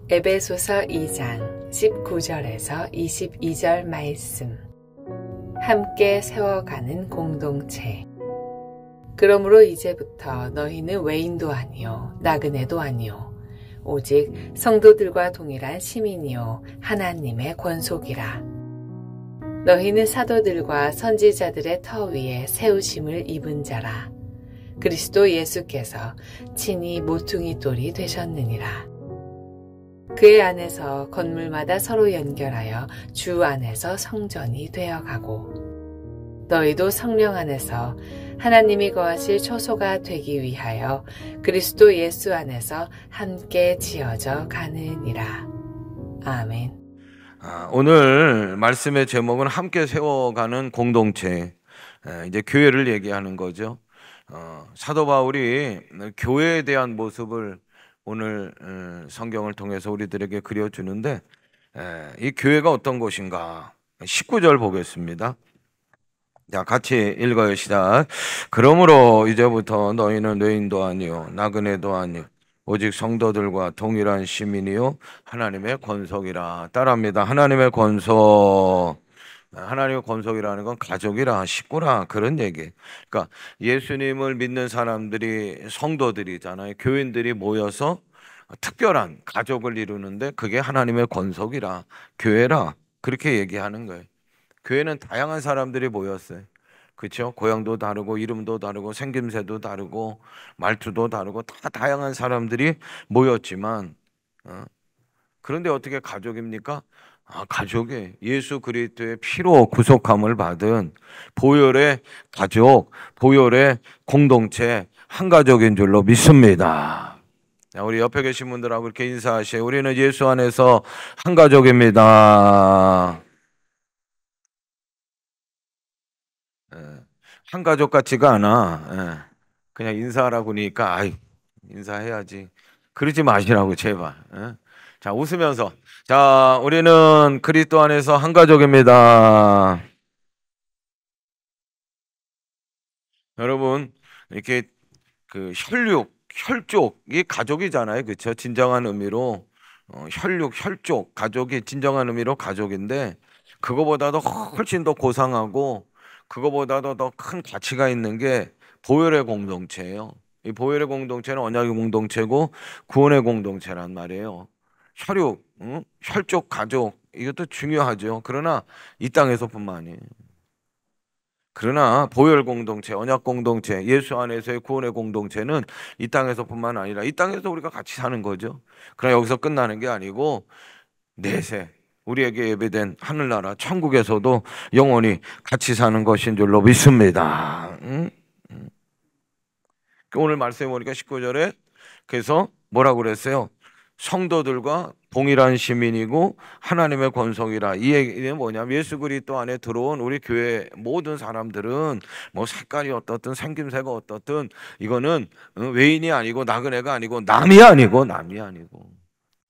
에베소서 2장 19절에서 22절 말씀. 함께 세워가는 공동체. 그러므로 이제부터 너희는 외인도 아니요 나그네도 아니요 오직 성도들과 동일한 시민이요 하나님의 권속이라. 너희는 사도들과 선지자들의 터 위에 세우심을 입은 자라. 그리스도 예수께서 친히 모퉁이 돌이 되셨느니라. 그의 안에서 건물마다 서로 연결하여 주 안에서 성전이 되어가고, 너희도 성령 안에서 하나님이 거하실 초소가 되기 위하여 그리스도 예수 안에서 함께 지어져 가느니라. 아멘. 오늘 말씀의 제목은 함께 세워가는 공동체, 이제 교회를 얘기하는 거죠. 사도 바울이 교회에 대한 모습을 오늘 성경을 통해서 우리들에게 그려주는데, 이 교회가 어떤 곳인가? 19절 보겠습니다. 자, 같이 읽어요. 시작. 그러므로 이제부터 너희는 외인도 아니요 나그네도 아니요 오직 성도들과 동일한 시민이요 하나님의 권속이라. 따라합니다. 하나님의 권속. 하나님의 권속이라는 건 가족이라, 식구라, 그런 얘기. 그러니까 예수님을 믿는 사람들이, 성도들이잖아요. 교인들이 모여서 특별한 가족을 이루는데 그게 하나님의 권속이라, 교회라, 그렇게 얘기하는 거예요. 교회는 다양한 사람들이 모였어요. 그렇죠? 고향도 다르고 이름도 다르고 생김새도 다르고 말투도 다르고 다 다양한 사람들이 모였지만, 그런데 어떻게 가족입니까? 가족이 예수 그리스도의 피로 구속함을 받은 보혈의 가족, 보혈의 공동체, 한 가족인 줄로 믿습니다. 우리 옆에 계신 분들하고 이렇게 인사하세요. 우리는 예수 안에서 한 가족입니다. 한 가족 같지가 않아. 그냥 인사하라고 하니까 인사해야지. 그러지 마시라고 제발. 자, 웃으면서. 자, 우리는 그리스도 안에서 한 가족입니다. 여러분, 이렇게 그 혈족이 가족이잖아요. 그렇죠? 진정한 의미로 혈족, 가족이 진정한 의미로 가족인데, 그거보다도 훨씬 더 고상하고 그거보다도 더 큰 가치가 있는 게 보혈의 공동체예요. 이 보혈의 공동체는 언약의 공동체고 구원의 공동체란 말이에요. 혈족, 가족, 이것도 중요하죠. 그러나 이 땅에서뿐만 아니에요. 그러나 보혈 공동체, 언약 공동체, 예수 안에서의 구원의 공동체는 이 땅에서뿐만 아니라 이 땅에서 우리가 같이 사는 거죠. 그러나 여기서 끝나는 게 아니고 내세 우리에게 예배된 하늘나라 천국에서도 영원히 같이 사는 것인 줄로 믿습니다. 오늘 말씀해 보니까 19절에 그래서 뭐라고 그랬어요? 성도들과 동일한 시민이고 하나님의 권속이라. 이 얘기는 뭐냐면 예수 그리스도 안에 들어온 우리 교회 모든 사람들은 뭐 색깔이 어떻든 생김새가 어떻든 이거는 외인이 아니고 나그네가 아니고 남이 아니고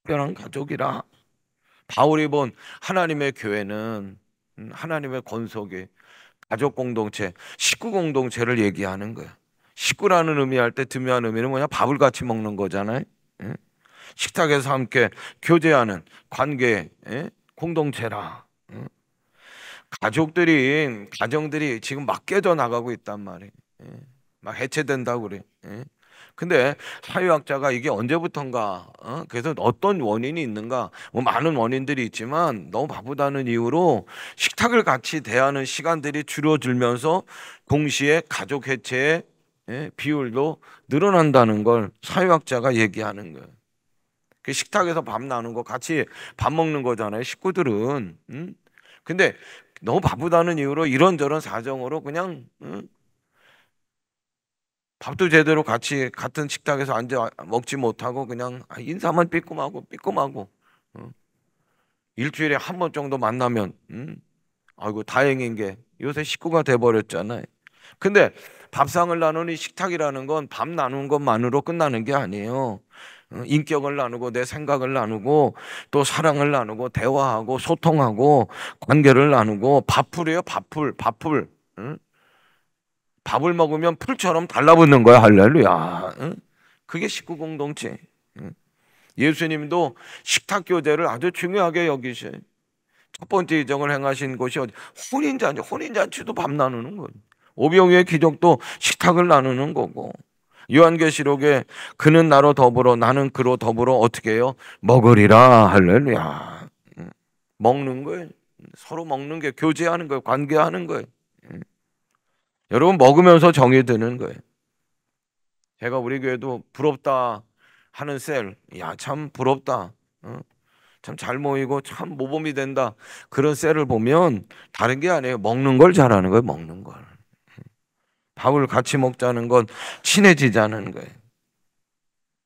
특별한 가족이라. 바울이 본 하나님의 교회는 하나님의 권속의 가족 공동체, 식구 공동체를 얘기하는 거야. 식구라는 의미할 때 드미한 의미는 뭐냐? 밥을 같이 먹는 거잖아요. 식탁에서 함께 교제하는 관계, 공동체라. 가정들이 지금 막 깨져 나가고 있단 말이에요. 막 해체된다고 그래. 근데 사회학자가 이게 언제부턴가, 그래서 어떤 원인이 있는가, 뭐 많은 원인들이 있지만 너무 바쁘다는 이유로 식탁을 같이 대하는 시간들이 줄어들면서 동시에 가족 해체의 비율도 늘어난다는 걸 사회학자가 얘기하는 거예요. 그 식탁에서 밥 나누는 거, 같이 밥 먹는 거잖아요, 식구들은. 근데 너무 바쁘다는 이유로 이런저런 사정으로 그냥 밥도 제대로 같이 같은 식탁에서 앉아 먹지 못하고 그냥 인사만 삐끔하고 일주일에 한 번 정도 만나면 아이고 다행인 게 요새 식구가 돼버렸잖아요. 근데 밥상을 나누는 식탁이라는 건 밥 나누는 것만으로 끝나는 게 아니에요. 인격을 나누고 내 생각을 나누고 또 사랑을 나누고 대화하고 소통하고 관계를 나누고 밥풀이에요. 밥풀. 밥을 먹으면 풀처럼 달라붙는 거야. 할렐루야. 그게 식구 공동체. 예수님도 식탁 교제를 아주 중요하게 여기셔요. 첫 번째 이정을 행하신 곳이 어디? 혼인잔치. 혼인잔치도 밥 나누는 거예요. 오병이의 기적도 식탁을 나누는 거고, 요한계시록에 그는 나로 더불어 나는 그로 더불어 어떻게 해요? 먹으리라. 할렐루야. 먹는 거예요. 서로 먹는 게 교제하는 거예요. 관계하는 거예요. 여러분, 먹으면서 정이 드는 거예요. 제가 우리 교회도 부럽다 하는 셀, 야, 참 부럽다. 참 잘 모이고 참 모범이 된다. 그런 셀을 보면 다른 게 아니에요. 먹는 걸 잘하는 거예요. 먹는 걸. 밥을 같이 먹자는 건 친해지자는 거예요.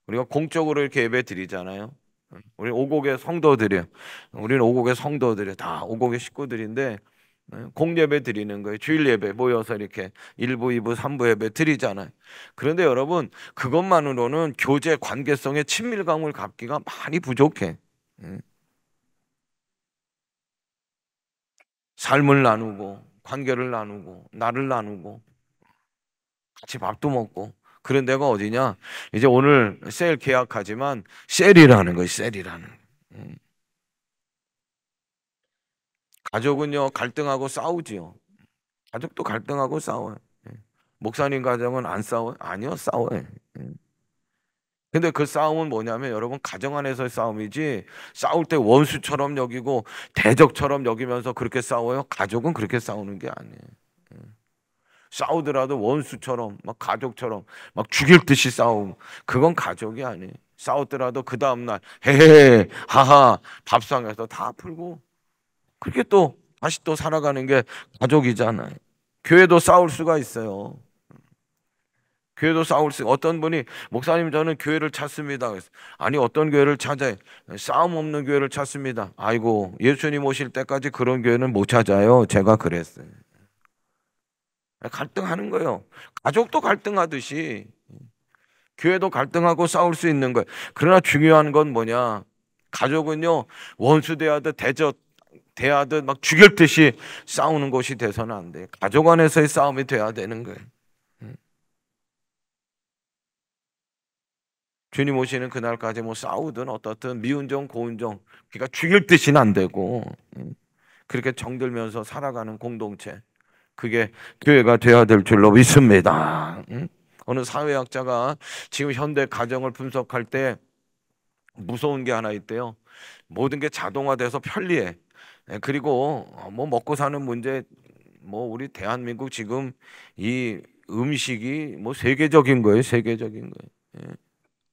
우리가 공적으로 이렇게 예배 드리잖아요. 우리 오곡의 성도들이에요. 우리는 오곡의 성도들이에요. 다 오곡의 식구들인데 공예배 드리는 거예요. 주일 예배 모여서 이렇게 1부, 2부, 3부 예배 드리잖아요. 그런데 여러분, 그것만으로는 교제 관계성의 친밀감을 갖기가 많이 부족해. 삶을 나누고 관계를 나누고 나를 나누고 같이 밥도 먹고 그런 데가 어디냐? 이제 오늘 셀 계약하지만 셀이라는 거예요. 셀이라는. 가족은요 갈등하고 싸우지요. 가족도 갈등하고 싸워요. 목사님 가정은 안 싸워요? 아니요, 싸워요. 근데 그 싸움은 뭐냐면 여러분, 가정 안에서의 싸움이지 싸울 때 원수처럼 여기고 대적처럼 여기면서 그렇게 싸워요? 가족은 그렇게 싸우는 게 아니에요. 싸우더라도 원수처럼 막 가족처럼 막 죽일 듯이 싸움, 그건 가족이 아니에요. 싸웠더라도 그 다음날 헤헤 하하 밥상에서 다 풀고 그렇게 또 다시 또 살아가는 게 가족이잖아요. 교회도 싸울 수가 있어요. 교회도 싸울 수. 어떤 분이 목사님 저는 교회를 찾습니다. 그래서 아니 어떤 교회를 찾아요? 싸움 없는 교회를 찾습니다. 아이고 예수님 오실 때까지 그런 교회는 못 찾아요. 제가 그랬어요. 갈등하는 거예요. 가족도 갈등하듯이 교회도 갈등하고 싸울 수 있는 거예요. 그러나 중요한 건 뭐냐? 가족은요 원수 대하듯 대하듯 막 죽일 듯이 싸우는 것이 돼서는 안 돼요. 가족 안에서의 싸움이 돼야 되는 거예요. 주님 오시는 그날까지 뭐 싸우든 어떻든 미운정 고운정 그러니까 죽일 듯이는 안 되고 그렇게 정들면서 살아가는 공동체, 그게 교회가 되어야 될 줄로 믿습니다. 어느 사회학자가 지금 현대 가정을 분석할 때 무서운 게 하나 있대요. 모든 게 자동화돼서 편리해. 그리고 뭐 먹고 사는 문제, 뭐 우리 대한민국 지금 이 음식이 뭐 세계적인 거예요. 세계적인 거예요.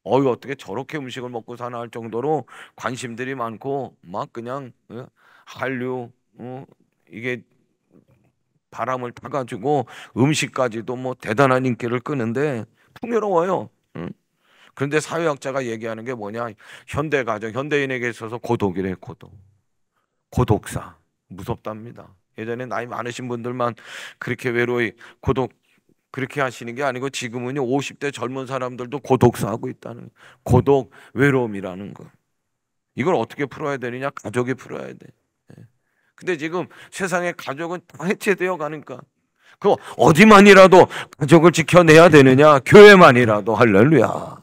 어떻게 저렇게 음식을 먹고 사나 할 정도로 관심들이 많고 막 그냥 한류 이게 바람을 타가지고 음식까지도 뭐 대단한 인기를 끄는데 풍요로워요. 그런데 사회학자가 얘기하는 게 뭐냐? 현대 가정, 현대인에게 있어서 고독이래. 고독사 무섭답니다. 예전에 나이 많으신 분들만 그렇게 외로이 고독 그렇게 하시는 게 아니고 지금은요 50대 젊은 사람들도 고독사하고 있다는, 고독 외로움이라는 거. 이걸 어떻게 풀어야 되느냐? 가족이 풀어야 돼. 근데 지금 세상에 가족은 다 해체되어 가니까 그 어디만이라도 가족을 지켜내야 되느냐? 교회만이라도. 할렐루야.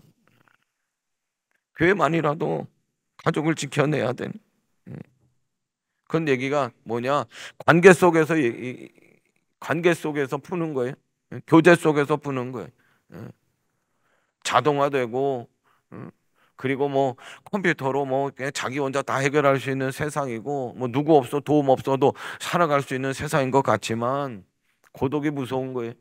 교회만이라도 가족을 지켜내야 되는. 그런 얘기가 뭐냐? 관계 속에서 푸는 거예요. 교제 속에서 푸는 거예요. 자동화되고 그리고 뭐 컴퓨터로 뭐 그냥 자기 혼자 다 해결할 수 있는 세상이고 뭐 누구 없어 도움 없어도 살아갈 수 있는 세상인 것 같지만 고독이 무서운 거예요.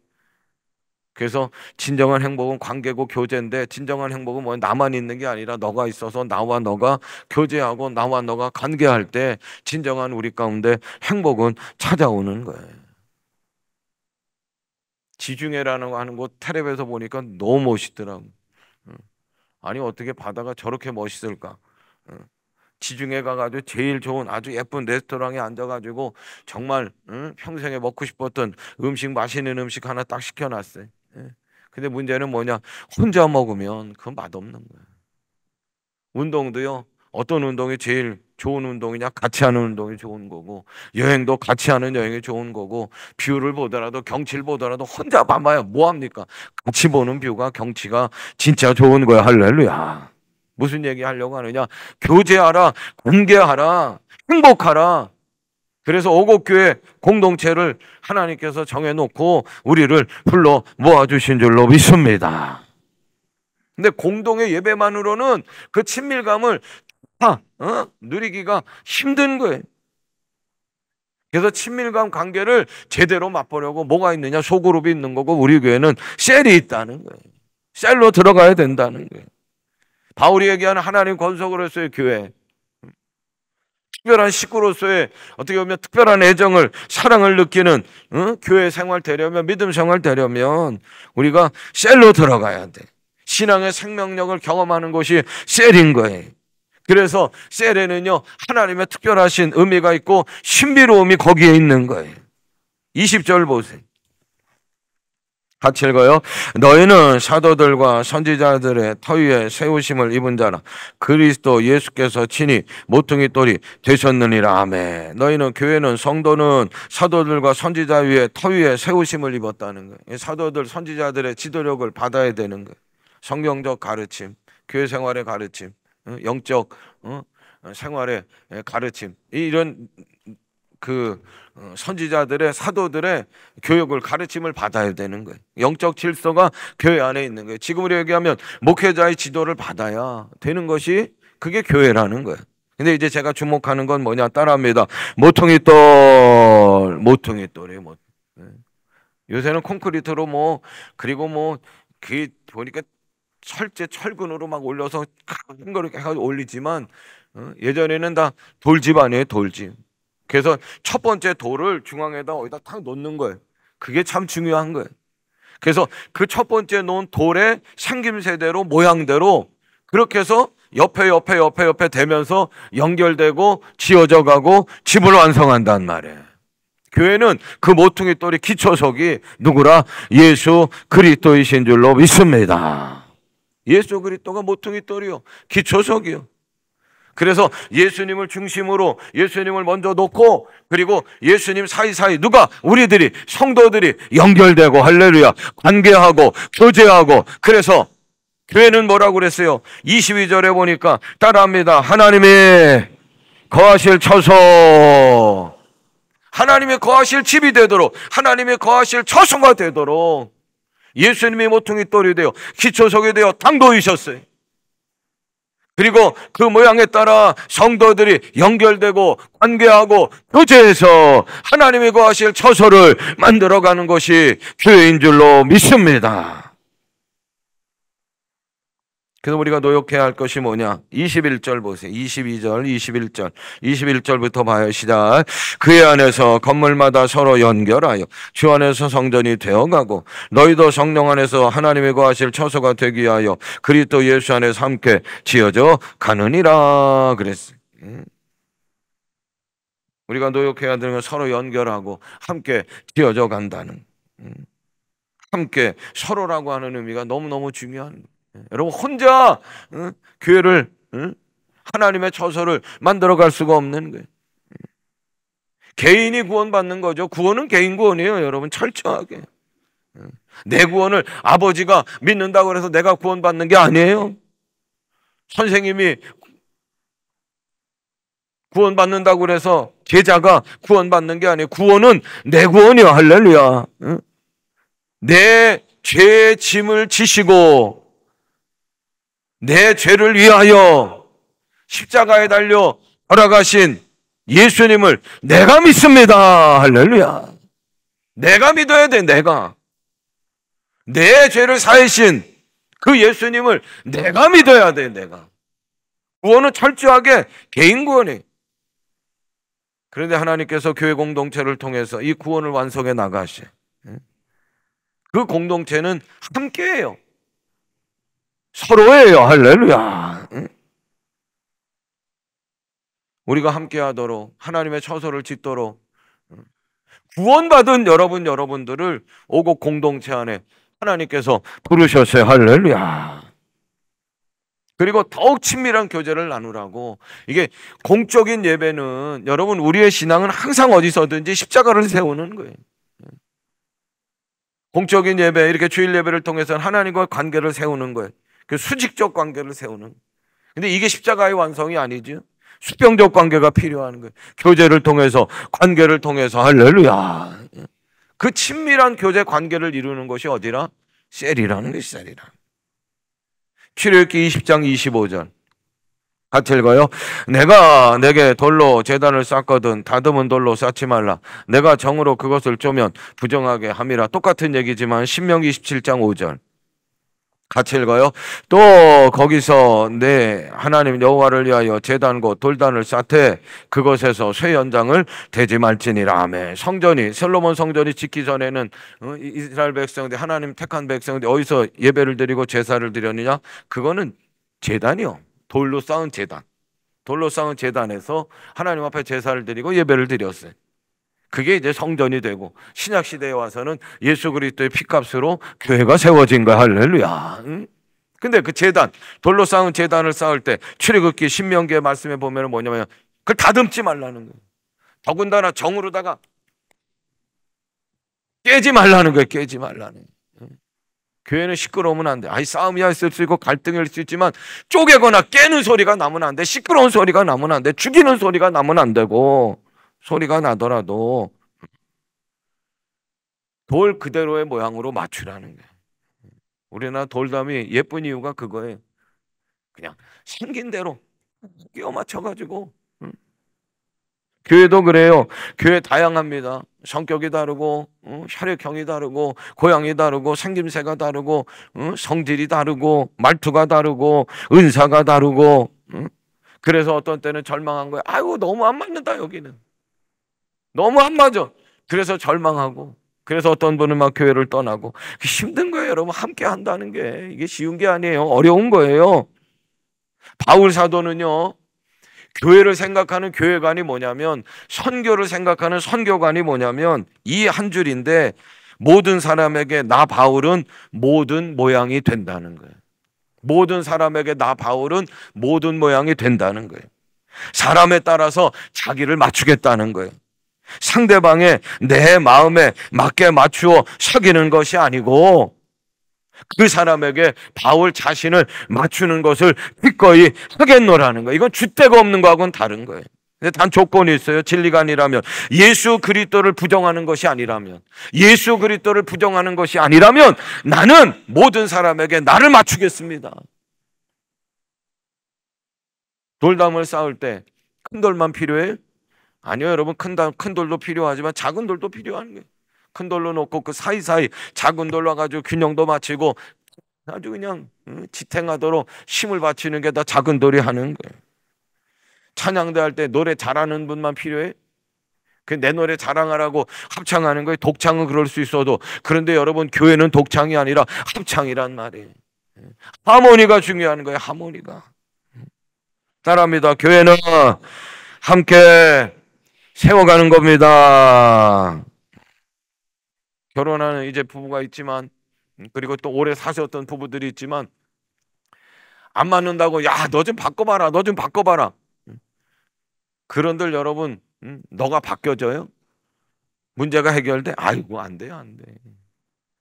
그래서 진정한 행복은 관계고 교제인데, 진정한 행복은 뭐 나만 있는 게 아니라 너가 있어서 나와 너가 교제하고 나와 너가 관계할 때 진정한 우리 가운데 행복은 찾아오는 거예요. 지중해라는 거 하는 곳 텔레비에서 보니까 너무 멋있더라고. 아니 어떻게 바다가 저렇게 멋있을까? 지중해 가가지고 제일 좋은 아주 예쁜 레스토랑에 앉아가지고 정말 평생에 먹고 싶었던 음식, 맛있는 음식 하나 딱 시켜놨어요. 근데 문제는 뭐냐? 혼자 먹으면 그건 맛없는 거예요. 운동도요, 어떤 운동이 제일 좋은 운동이냐? 같이 하는 운동이 좋은 거고, 여행도 같이 하는 여행이 좋은 거고, 뷰를 보더라도 경치를 보더라도 혼자 봐봐야 뭐합니까? 같이 보는 뷰가 경치가 진짜 좋은 거야. 할렐루야. 무슨 얘기 하려고 하느냐? 교제하라, 공개하라, 행복하라. 그래서 오곡교회 공동체를 하나님께서 정해놓고 우리를 불러 모아주신 줄로 믿습니다. 근데 공동의 예배만으로는 그 친밀감을 다 누리기가 힘든 거예요. 그래서 친밀감 관계를 제대로 맛보려고 뭐가 있느냐? 소그룹이 있는 거고, 우리 교회는 셀이 있다는 거예요. 셀로 들어가야 된다는 거예요. 바울이 얘기하는 하나님 권속으로서의 교회, 특별한 식구로서의 어떻게 보면 특별한 애정을, 사랑을 느끼는 교회 생활 되려면, 믿음 생활 되려면 우리가 셀로 들어가야 돼. 신앙의 생명력을 경험하는 곳이 셀인 거예요. 그래서 셀에는요, 하나님의 특별하신 의미가 있고 신비로움이 거기에 있는 거예요. 20절 보세요. 같이 읽어요. 너희는 사도들과 선지자들의 터 위에 세우심을 입은 자라. 그리스도 예수께서 친히 모퉁이 돌이 되셨느니라. 아멘. 너희는, 교회는, 성도는 사도들과 선지자 위에 터 위에 세우심을 입었다는 거예요. 사도들, 선지자들의 지도력을 받아야 되는 거예요. 성경적 가르침, 교회 생활의 가르침, 영적 생활의 가르침, 이런 선지자들의, 사도들의 교육을, 가르침을 받아야 되는 거예요. 영적 질서가 교회 안에 있는 거예요. 지금으로 얘기하면 목회자의 지도를 받아야 되는 것이, 그게 교회라는 거예요. 근데 이제 제가 주목하는 건 뭐냐? 따라합니다. 모퉁이 돌, 모퉁이 돌이에요. 요새는 콘크리트로 그리고 그 보니까 철근으로 막 올려서 큰 거를 해가지고 올리지만, 예전에는 다 돌집 아니에요, 돌집. 그래서 첫 번째 돌을 중앙에다 어디다 탁 놓는 거예요. 그게 참 중요한 거예요. 그래서 그 첫 번째 놓은 돌의 생김새대로, 모양대로 그렇게 해서 옆에 되면서 연결되고 지어져 가고 집을 완성한단 말이에요. 교회는 그 모퉁이 돌이, 기초석이 누구라? 예수 그리스도이신 줄로 믿습니다. 예수 그리스도가 모퉁이 돌이요, 기초석이요. 그래서 예수님을 중심으로, 예수님을 먼저 놓고, 그리고 예수님 사이사이 우리들이, 성도들이 연결되고, 할렐루야, 관계하고 교제하고. 그래서 교회는 뭐라고 그랬어요? 22절에 보니까 따라합니다. 하나님이 거하실 처소, 하나님이 거하실 집이 되도록, 하나님이 거하실 처소가 되도록 예수님이 모퉁이 돌이 되어 기초석이 되어 당도이셨어요. 그리고 그 모양에 따라 성도들이 연결되고 관계하고 교제해서 하나님이 거하실 처소를 만들어가는 것이 교회인 줄로 믿습니다. 그래서 우리가 노력해야 할 것이 뭐냐? 21절 보세요. 22절, 21절. 21절부터 봐요. 시작. 그의 안에서 건물마다 서로 연결하여 주 안에서 성전이 되어가고, 너희도 성령 안에서 하나님이 거하실 처소가 되기 위하여 그리스도 예수 안에서 함께 지어져 가느니라 그랬어요. 우리가 노력해야 되는 건 서로 연결하고 함께 지어져 간다는, 함께 서로라고 하는 의미가 너무너무 중요한 거예요. 여러분, 혼자 교회를, 하나님의 처소를 만들어갈 수가 없는 거예요. 개인이 구원받는 거죠. 구원은 개인 구원이에요, 여러분. 철저하게. 내 구원을 아버지가 믿는다고 해서 내가 구원받는 게 아니에요. 선생님이 구원받는다고 해서 제자가 구원받는 게 아니에요. 구원은 내 구원이요. 할렐루야. 내 죄의 짐을 지시고 내 죄를 위하여 십자가에 달려 돌아가신 예수님을 내가 믿습니다. 할렐루야. 내가 믿어야 돼. 내가 내 죄를 사하신 그 예수님을 내가 믿어야 돼. 내가. 구원은 철저하게 개인 구원이에요. 그런데 하나님께서 교회 공동체를 통해서 이 구원을 완성해 나가셔. 그 공동체는 함께해요. 서로예요. 할렐루야. 우리가 함께하도록, 하나님의 처소를 짓도록 구원받은 여러분들을 오곡 공동체 안에 하나님께서 부르셨어요. 할렐루야. 그리고 더욱 친밀한 교제를 나누라고. 이게 공적인 예배는, 여러분, 우리의 신앙은 항상 어디서든지 십자가를 세우는 거예요. 공적인 예배, 이렇게 주일 예배를 통해서 하나님과 관계를 세우는 거예요. 그 수직적 관계를 세우는. 근데 이게 십자가의 완성이 아니죠. 수평적 관계가 필요한 거예요. 교제를 통해서, 관계를 통해서. 할렐루야. 그 친밀한 교제 관계를 이루는 것이 어디라? 셀이라는 것이 셀이라. 출애굽기 20장 25절 같이 읽어요. 내가 내게 돌로 제단을 쌓거든 다듬은 돌로 쌓지 말라. 내가 정으로 그것을 쪼면 부정하게 함이라. 똑같은 얘기지만 신명기 27장 5절 같이 읽어요. 또 거기서 내 하나님 여호와를 위하여 제단 곧 돌단을 쌓되 그것에서 쇠 연장을 대지 말지니라. 아멘. 성전이, 솔로몬 성전이 짓기 전에는 이스라엘 백성들, 하나님 택한 백성들이 어디서 예배를 드리고 제사를 드렸느냐? 그거는 제단이요, 돌로 쌓은 제단, 돌로 쌓은 제단에서 하나님 앞에 제사를 드리고 예배를 드렸어요. 그게 이제 성전이 되고, 신약 시대에 와서는 예수 그리스도의 피값으로 교회가 세워진 거야. 할렐루야. 근데 그 제단, 돌로 쌓은 제단을 쌓을 때 출애굽기 신명기의 말씀에 보면 뭐냐면 그걸 다듬지 말라는 거예요. 더군다나 정으로다가 깨지 말라는 거예요. 깨지 말라는 거예요. 교회는 시끄러우면 안 돼. 아이, 싸움이 있을 수 있고 갈등일 수 있지만 쪼개거나 깨는 소리가 나면 안 돼. 시끄러운 소리가 나면 안 돼. 죽이는 소리가 나면 안 되고, 소리가 나더라도 돌 그대로의 모양으로 맞추라는 거예요. 우리나라 돌담이 예쁜 이유가 그거예요. 그냥 생긴 대로 끼워 맞춰가지고. 교회도 그래요. 교회 다양합니다. 성격이 다르고, 혈액형이 다르고, 고향이 다르고, 생김새가 다르고, 성질이 다르고, 말투가 다르고, 은사가 다르고. 그래서 어떤 때는 절망한 거예요. 아이고, 너무 안 맞는다, 여기는. 너무 안 맞아. 그래서 절망하고, 그래서 어떤 분은 막 교회를 떠나고. 힘든 거예요, 여러분. 함께 한다는 게 이게 쉬운 게 아니에요. 어려운 거예요. 바울 사도는요, 교회를 생각하는 교회관이 뭐냐면, 선교를 생각하는 선교관이 뭐냐면 이 한 줄인데, 모든 사람에게 나 바울은 모든 모양이 된다는 거예요. 모든 사람에게 나 바울은 모든 모양이 된다는 거예요. 사람에 따라서 자기를 맞추겠다는 거예요. 상대방의 내 마음에 맞게 맞추어 사귀는 것이 아니고, 그 사람에게 바울 자신을 맞추는 것을 기꺼이 하겠노라는 거예요. 이건 줏대가 없는 거하고는 다른 거예요. 근데 단 조건이 있어요. 진리가 아니라면, 예수 그리스도를 부정하는 것이 아니라면, 예수 그리스도를 부정하는 것이 아니라면 나는 모든 사람에게 나를 맞추겠습니다. 돌담을 쌓을 때 큰 돌만 필요해요? 아니요, 여러분. 큰 돌도 필요하지만 작은 돌도 필요한 거예요. 큰 돌로 놓고 그 사이사이 작은 돌로 가지고 균형도 맞추고 아주 그냥 지탱하도록 힘을 바치는 게 다 작은 돌이 하는 거예요. 찬양대 할 때 노래 잘하는 분만 필요해? 그 내 노래 자랑하라고 합창하는 거예요. 독창은 그럴 수 있어도. 그런데 여러분, 교회는 독창이 아니라 합창이란 말이에요. 하모니가 중요한 거예요. 하모니가. 따라합니다. 교회는 함께 세워가는 겁니다. 결혼하는 이제 부부가 있지만, 그리고 또 오래 사셨던 부부들이 있지만, 안 맞는다고 야, 너 좀 바꿔봐라, 너 좀 바꿔봐라. 그런들 여러분, 너가 바뀌어져요? 문제가 해결돼? 아이고, 안 돼요, 안 돼.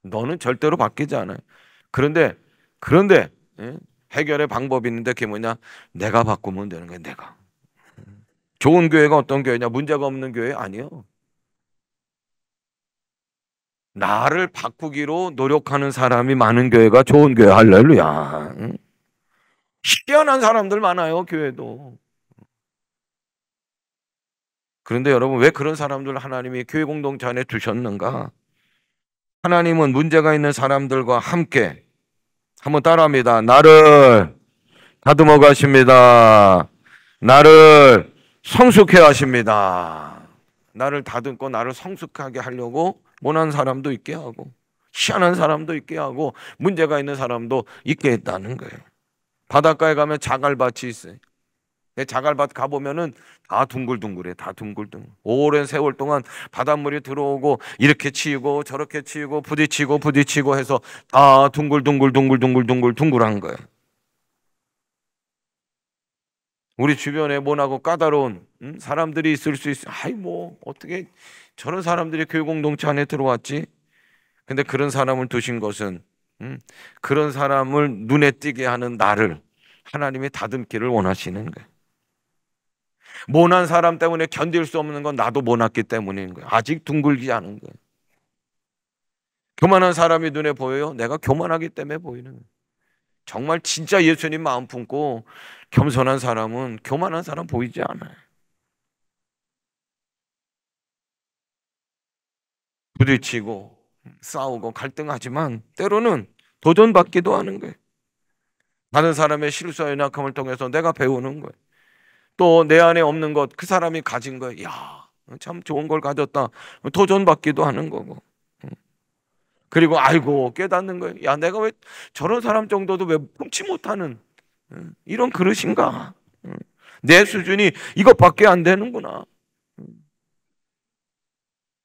너는 절대로 바뀌지 않아요. 그런데 해결의 방법이 있는데, 그게 뭐냐? 내가 바꾸면 되는 거예요. 내가. 좋은 교회가 어떤 교회냐? 문제가 없는 교회 아니에요. 나를 바꾸기로 노력하는 사람이 많은 교회가 좋은 교회. 할렐루야. 희한한 사람들 많아요, 교회도. 그런데 여러분, 왜 그런 사람들 하나님이 교회 공동체 안에 두셨는가? 하나님은 문제가 있는 사람들과 함께, 한번 따라합니다. 나를 다듬어 가십니다. 나를 성숙해 하십니다. 나를 다듬고 나를 성숙하게 하려고 모난 사람도 있게 하고, 희한한 사람도 있게 하고, 문제가 있는 사람도 있게 했다는 거예요. 바닷가에 가면 자갈밭이 있어요. 자갈밭 가보면은 다 둥글둥글해. 다 둥글둥글. 오랜 세월 동안 바닷물이 들어오고 이렇게 치이고 저렇게 치이고 부딪히고 해서 다 둥글둥글한 거예요. 우리 주변에 모나고 까다로운 사람들이 있을 수 있어요. 아이, 뭐 어떻게 저런 사람들이 교회 공동체 안에 들어왔지? 근데 그런 사람을 두신 것은, 그런 사람을 눈에 띄게 하는 나를 하나님이 다듬기를 원하시는 거예요. 모난 사람 때문에 견딜 수 없는 건 나도 모났기 때문인 거예요. 아직 둥글지 않은 거예요. 교만한 사람이 눈에 보여요? 내가 교만하기 때문에 보이는 거예요. 정말 진짜 예수님 마음 품고 겸손한 사람은 교만한 사람 보이지 않아요. 부딪히고 싸우고 갈등하지만 때로는 도전받기도 하는 거예요. 다른 사람의 실수와 연약함을 통해서 내가 배우는 거예요. 또 내 안에 없는 것 그 사람이 가진 거예요. 야, 참 좋은 걸 가졌다. 도전받기도 하는 거고. 그리고 아이고 깨닫는 거예요. 야, 내가 왜 저런 사람 정도도 왜 품지 못하는 이런 그릇인가. 내 수준이 이것밖에 안 되는구나.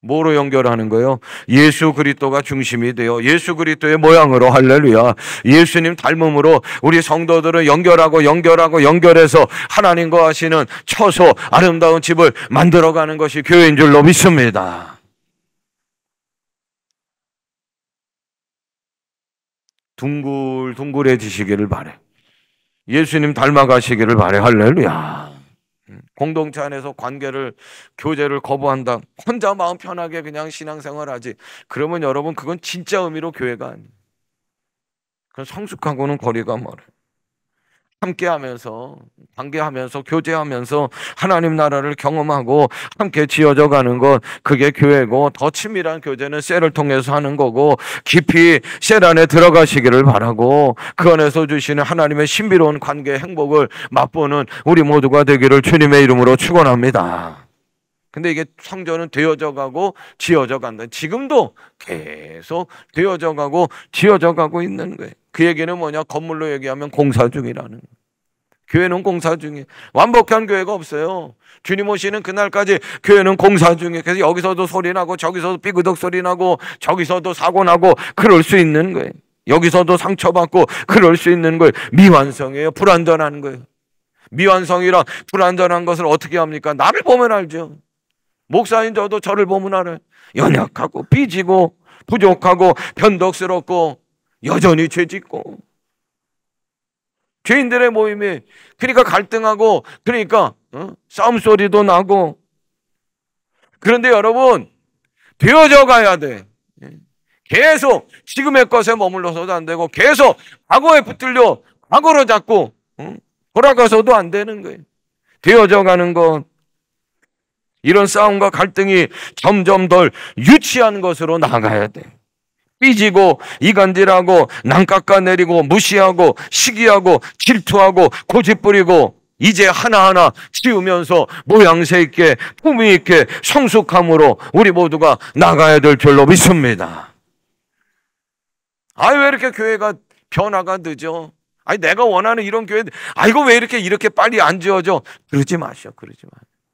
뭐로 연결하는 거예요? 예수 그리스도가 중심이 되어 예수 그리스도의 모양으로, 할렐루야, 예수님 닮음으로 우리 성도들을 연결해서 하나님과 하시는 처소 아름다운 집을 만들어가는 것이 교회인 줄로 믿습니다. 둥글둥글해지시기를 바래. 예수님 닮아가시기를 바래. 할렐루야. 공동체 안에서 관계를, 교제를 거부한다. 혼자 마음 편하게 그냥 신앙생활하지. 그러면 여러분 그건 진짜 의미로 교회가 아니에요. 그건 성숙하고는 거리가 멀어요. 함께하면서, 관계하면서, 교제하면서 하나님 나라를 경험하고 함께 지어져 가는 것, 그게 교회고, 더 친밀한 교제는 셀을 통해서 하는 거고, 깊이 셀 안에 들어가시기를 바라고, 그 안에서 주시는 하나님의 신비로운 관계의 행복을 맛보는 우리 모두가 되기를 주님의 이름으로 축원합니다. 근데 이게 성전은 되어져 가고 지어져 간다. 지금도 계속 되어져 가고 지어져 가고 있는 거예요. 그 얘기는 뭐냐? 건물로 얘기하면 공사 중이라는 거예요. 교회는 공사 중이에요. 완벽한 교회가 없어요. 주님 오시는 그날까지 교회는 공사 중이에요. 그래서 여기서도 소리 나고 저기서도 삐그덕 소리 나고 저기서도 사고 나고 그럴 수 있는 거예요. 여기서도 상처받고 그럴 수 있는 거예요. 미완성이에요. 불완전한 거예요. 미완성이라 불완전한 것을 어떻게 합니까? 나를 보면 알죠. 목사인 저도 저를 보면 알아요. 연약하고 삐지고 부족하고 변덕스럽고 여전히 죄짓고 죄인들의 모임이, 그러니까 갈등하고, 그러니까 싸움 소리도 나고. 그런데 여러분 되어져 가야 돼. 계속 지금의 것에 머물러서도 안 되고 계속 과거에 붙들려 과거로 자꾸 돌아가서도 안 되는 거예요. 되어져 가는 것, 이런 싸움과 갈등이 점점 덜 유치한 것으로 나가야 돼. 삐지고 이간질하고 남 깎아내리고 무시하고 시기하고 질투하고 고집부리고 이제 하나하나 지우면서 모양새 있게 품위 있게 성숙함으로 우리 모두가 나가야 될 줄로 믿습니다. 왜 이렇게 교회가 변화가 늦어? 내가 원하는 이런 교회, 이거 왜 이렇게 빨리 안 지어져? 그러지 마시오.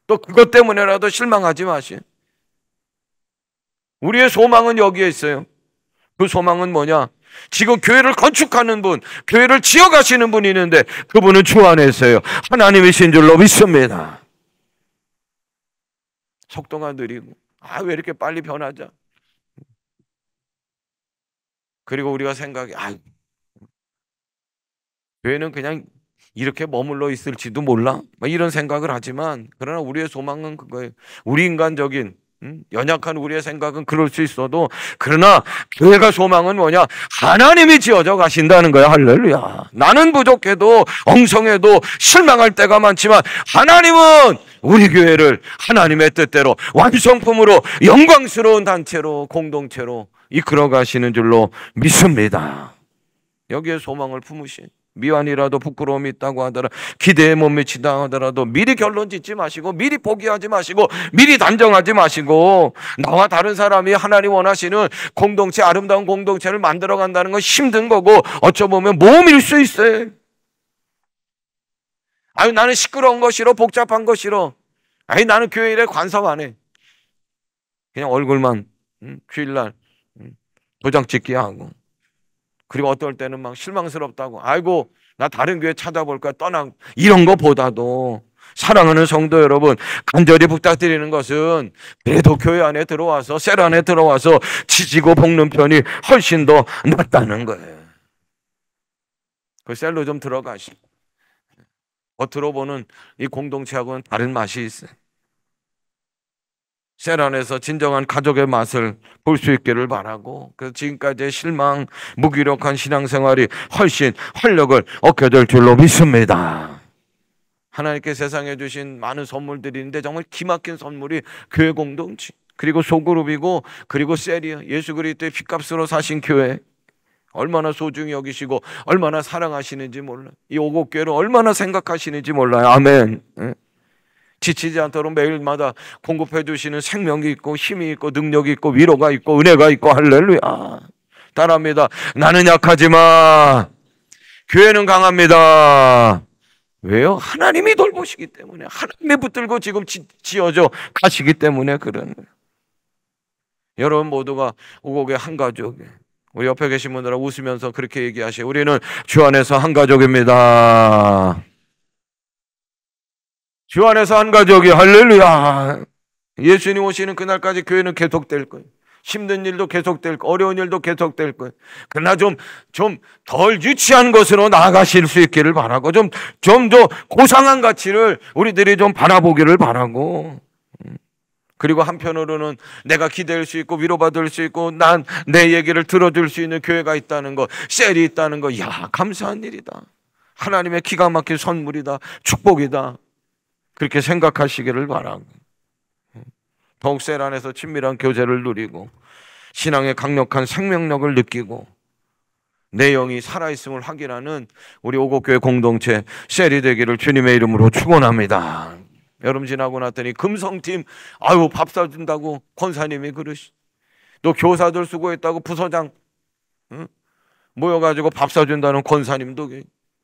또 그것 때문에라도 실망하지 마시오. 우리의 소망은 여기에 있어요. 그 소망은 뭐냐? 지금 교회를 건축하는 분, 교회를 지어가시는 분이 있는데 그분은 주 안에 있어요. 하나님이신 줄로 믿습니다. 속도가 느리고 왜 이렇게 빨리 변하자? 그리고 우리가 생각해, 교회는 그냥 이렇게 머물러 있을지도 몰라, 이런 생각을 하지만, 그러나 우리의 소망은 그거예요. 우리 인간적인 연약한 우리의 생각은 그럴 수 있어도, 그러나 교회가 소망은 뭐냐? 하나님이 지어져 가신다는 거야. 할렐루야. 나는 부족해도 엉성해도 실망할 때가 많지만 하나님은 우리 교회를 하나님의 뜻대로 완성품으로 영광스러운 단체로, 공동체로 이끌어 가시는 줄로 믿습니다. 여기에 소망을 품으신, 미완이라도 부끄러움이 있다고 하더라, 기대에 못 미치다 하더라도 미리 결론 짓지 마시고, 미리 포기하지 마시고, 미리 단정하지 마시고, 나와 다른 사람이 하나님 원하시는 공동체, 아름다운 공동체를 만들어 간다는 건 힘든 거고 어쩌보면 모험일 수 있어요. 나는 시끄러운 거 싫어, 복잡한 거 싫어. 나는 교회 일에 간섭 안 해. 그냥 얼굴만 주일날 도장 찍기 하고, 그리고 어떨 때는 막 실망스럽다고, 나 다른 교회 찾아볼까 이런 거보다도 사랑하는 성도 여러분, 간절히 부탁드리는 것은 그래도 교회 안에 들어와서, 셀 안에 들어와서 지지고 볶는 편이 훨씬 더 낫다는 거예요. 그 셀로 좀 들어가시고 겉으로 보는 이 공동체하고는 다른 맛이 있어요. 셀 안에서 진정한 가족의 맛을 볼 수 있기를 바라고, 그래서 지금까지의 실망, 무기력한 신앙생활이 훨씬 활력을 얻게 될 줄로 믿습니다. 하나님께 세상에 주신 많은 선물들이 있는데 정말 기막힌 선물이 교회 공동체, 그리고 소그룹이고, 그리고 셀이요. 예수 그리스도의 핏값으로 사신 교회, 얼마나 소중히 여기시고 얼마나 사랑하시는지 몰라요. 이 오곡교회를 얼마나 생각하시는지 몰라요. 아멘. 지치지 않도록 매일마다 공급해 주시는 생명이 있고 힘이 있고 능력이 있고 위로가 있고 은혜가 있고, 할렐루야. 따라합니다. 나는 약하지만 교회는 강합니다. 왜요? 하나님이 돌보시기 때문에, 하나님이 붙들고 지금 지어져 가시기 때문에 그런 거예요. 여러분 모두가 오곡의 한 가족이에요. 우리 옆에 계신 분들은 웃으면서 그렇게 얘기하시고, 우리는 주 안에서 한 가족입니다. 주 안에서 한 가족이, 할렐루야. 예수님 오시는 그날까지 교회는 계속될 거예요. 힘든 일도 계속될 거예요. 어려운 일도 계속될 거예요. 그러나 좀 덜 유치한 것으로 나아가실 수 있기를 바라고, 좀 더 고상한 가치를 우리들이 좀 바라보기를 바라고, 그리고 한편으로는 내가 기댈 수 있고 위로받을 수 있고 난 내 얘기를 들어줄 수 있는 교회가 있다는 거, 셀이 있다는 거, 야, 감사한 일이다. 하나님의 기가 막힌 선물이다. 축복이다. 그렇게 생각하시기를 바라고, 더욱 셀 안에서 친밀한 교제를 누리고 신앙의 강력한 생명력을 느끼고 내 영이 살아있음을 확인하는 우리 오곡교회 공동체 셀이 되기를 주님의 이름으로 축원합니다. 여름 지나고 났더니 금성팀, 아유 밥 사준다고 권사님이 그러시, 또 교사들 수고했다고 부서장 모여가지고 밥 사준다는 권사님도,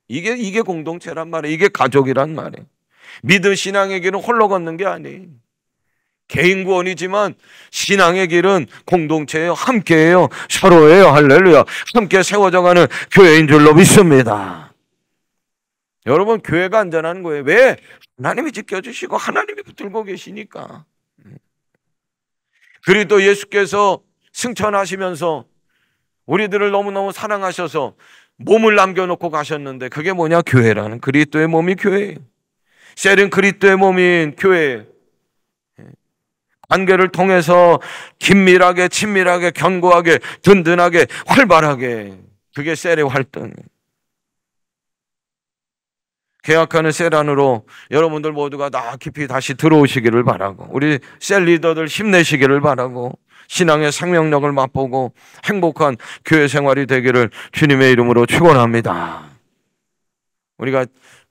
이게 공동체란 말이에요. 이게 가족이란 말이에요. 믿음 신앙의 길은 홀로 걷는 게 아니에요. 개인 구원이지만 신앙의 길은 공동체예요. 함께예요. 서로예요. 할렐루야. 함께 세워져가는 교회인 줄로 믿습니다. 여러분, 교회가 안전한 거예요. 왜? 하나님이 지켜주시고 하나님이 붙들고 계시니까. 그리고 예수께서 승천하시면서 우리들을 너무너무 사랑하셔서 몸을 남겨놓고 가셨는데, 그게 뭐냐? 교회라는, 그리스도의 몸이 교회예요. 셀은 그리스도의 몸인 교회, 관계를 통해서 긴밀하게, 친밀하게, 견고하게, 든든하게, 활발하게, 그게 셀의 활동이에요. 계약하는 셀 안으로 여러분들 모두가 나 깊이 다시 들어오시기를 바라고, 우리 셀 리더들 힘내시기를 바라고, 신앙의 생명력을 맛보고 행복한 교회 생활이 되기를 주님의 이름으로 축원합니다. 우리가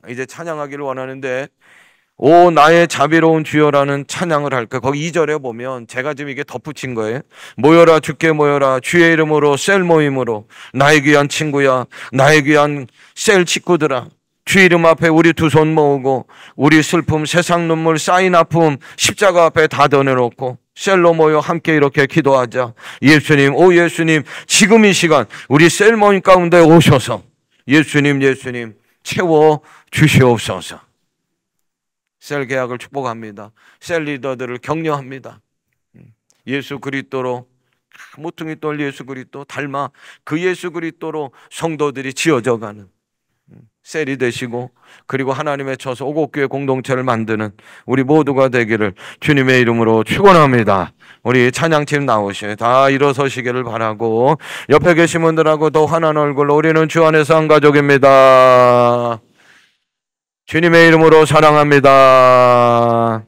이제 찬양하기를 원하는데, 오 나의 자비로운 주여라는 찬양을 할까? 거기 2절에 보면 제가 지금 이게 덧붙인 거예요. 모여라 주께 모여라, 주의 이름으로 셀 모임으로, 나의 귀한 친구야, 나의 귀한 셀 식구들아, 주 이름 앞에 우리 두 손 모으고 우리 슬픔, 세상 눈물, 쌓인 아픔 십자가 앞에 다 던내놓고 셀로 모여 함께 이렇게 기도하자. 예수님, 오 예수님, 지금 이 시간 우리 셀 모임 가운데 오셔서 예수님 채워 주시옵소서. 셀 계약을 축복합니다. 셀 리더들을 격려합니다. 예수 그리스도로, 모퉁이 돌 예수 그리스도 닮아 그 예수 그리스도로 성도들이 지어져가는 셀이 되시고, 그리고 하나님의 처소 오곡교회 공동체를 만드는 우리 모두가 되기를 주님의 이름으로 축원합니다. 우리 찬양팀 나오시면 다 일어서시기를 바라고, 옆에 계신 분들하고 더 환한 얼굴로, 우리는 주 안에서 한 가족입니다. 주님의 이름으로 사랑합니다.